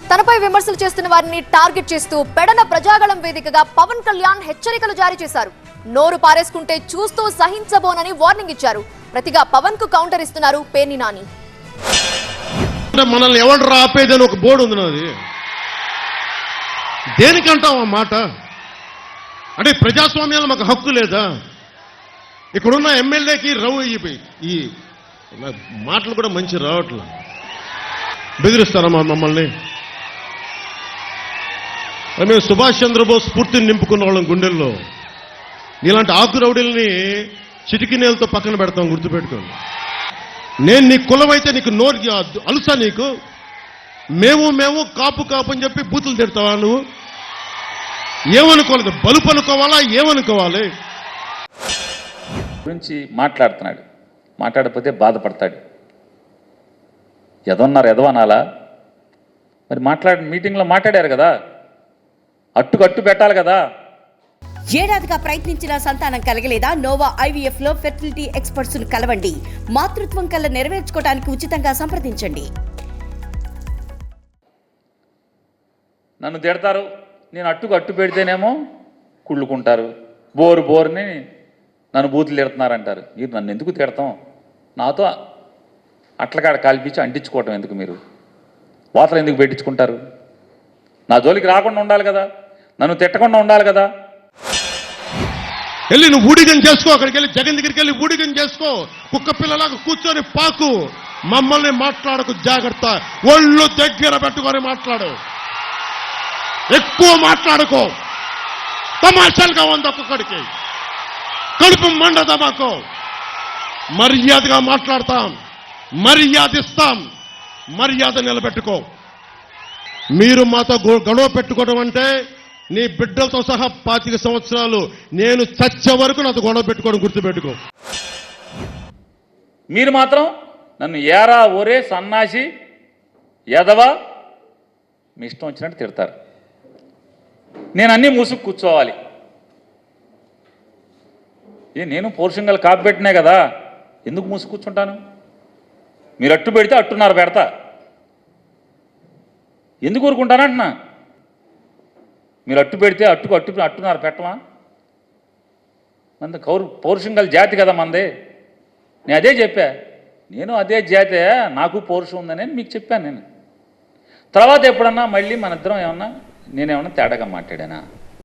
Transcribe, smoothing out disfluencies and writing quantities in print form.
తనపై విమర్శలు చేస్తున్న వారిని టార్గెట్ చేస్తూ పెడన ప్రజాగళం వేదికగా పవన్ కళ్యాణ్ హెచ్చరికలు జారీ చేశారు. నోరు పారేసుకుంటే చూస్తూ సహించబోనని వార్నింగ్ ఇచ్చారు. ప్రతిగా పవన్ కు కౌంటర్ ఇస్తున్నారు పేర్ని నాని. మనల్ని ఎవరు ఆపేదని ఒక బోర్డు ఉంది నాది. దేనికంటావు ఆ మాట? అంటే ప్రజాస్వామ్యంలో మాకు హక్కు లేదా? ఇక్కడున్న ఎమ్మెల్యేకి ఈ మాటలు కూడా మంచి రావట్లా. బెదిరిస్తారా మమ్మల్ని? మేము సుభాష్ చంద్రబోస్ స్ఫూర్తిని నింపుకున్న వాళ్ళం గుండెల్లో. నీలాంటి ఆకు రౌడీల్ని చిటికినేలతో పక్కన పెడతాం, గుర్తుపెట్టుకోండి. నేను నీ కులం అయితే నీకు నోరు అలుసా? నీకు మేము కాపు అని చెప్పి బూతులు తిడతావా? నువ్వు ఏమనుకోవాలి? బలుపు అనుకోవాలా? ఏమనుకోవాలి? గురించి మాట్లాడుతున్నాడు, మాట్లాడకపోతే బాధపడతాడు. ఎదన్నారు ఎదవనాలా? మరి మీటింగ్లో మాట్లాడారు కదా, అట్టు పెట్టాలి కదా. ఏడాదిగా ప్రయత్నించిన సంతానం కలగలేదా? నోవా IVF లో ఫెర్టిలిటీ ఎక్స్పర్ట్స్ ను కలవండి. మాతృత్వం కల్లా నెరవేర్చుకోవడానికి ఉచితంగా సంప్రదించండి. నన్ను తిడతారు, నేను అట్టు పెడితేనేమో కుళ్ళుకుంటారు. బోరుని నన్ను బూతులు తిడుతున్నారంటారు. మీరు నన్ను ఎందుకు తిడతాం? నాతో అట్లకాడ కాల్పించి అంటించుకోవటం ఎందుకు? మీరు వాతలు ఎందుకు పెట్టించుకుంటారు? నా జోలికి రాకుండా ఉండాలి కదా, నన్ను తిట్టకుండా ఉండాలి కదా. వెళ్ళి నువ్వు ఊడిగం చేసుకో, అక్కడికి వెళ్ళి జగన్ దగ్గరికి వెళ్ళి ఊడిగం చేసుకో. కుక్క పిల్లలాగా కూర్చొని పాకు. మమ్మల్ని మాట్లాడకు, జాగ్రత్త. ఒళ్ళు దగ్గర పెట్టుకొని మాట్లాడు, ఎక్కువ మాట్లాడుకో. తమాషాలుగా ఉంది ఒక్కొక్కడికి, కడుపు మండదా మాకు. మర్యాదగా మాట్లాడతాం, మర్యాద ఇస్తాం, మర్యాద నిలబెట్టుకో. మీరు మాతో గొడవ పెట్టుకోవడం అంటే నీ బిడ్డలతో సహా 25 సంవత్సరాలు నేను చచ్చే వరకు నాతో గొడవ పెట్టుకోవడం గుర్తుపెట్టుకో. మీరు మాత్రం నన్ను ఏరా ఒరే సన్నాసి ఎదవా మీ ఇష్టం వచ్చినట్టు తిడతారు. నేను అన్నీ మూసుకు కూర్చోవాలి. నేను పౌరుషంగా కాపీ పెట్టినా కదా, ఎందుకు మూసుకు కూర్చుంటాను? మీరు అట్టు పెడితే అట్టున్నర పెడతా. ఎందుకు ఊరుకుంటానంటున్నా? మీరు అట్టు పెడితే అట్టున్నర పెట్టమా? మంది పౌరుషంగా జాతి కదా మంది. నేను అదే చెప్పా, నేను అదే జాతే, నాకు పౌరుషం ఉందని మీకు చెప్పాను. నేను తర్వాత ఎప్పుడన్నా మళ్ళీ మన ఇద్దరం నేనేమన్నా తేడాగా మాట్లాడానా?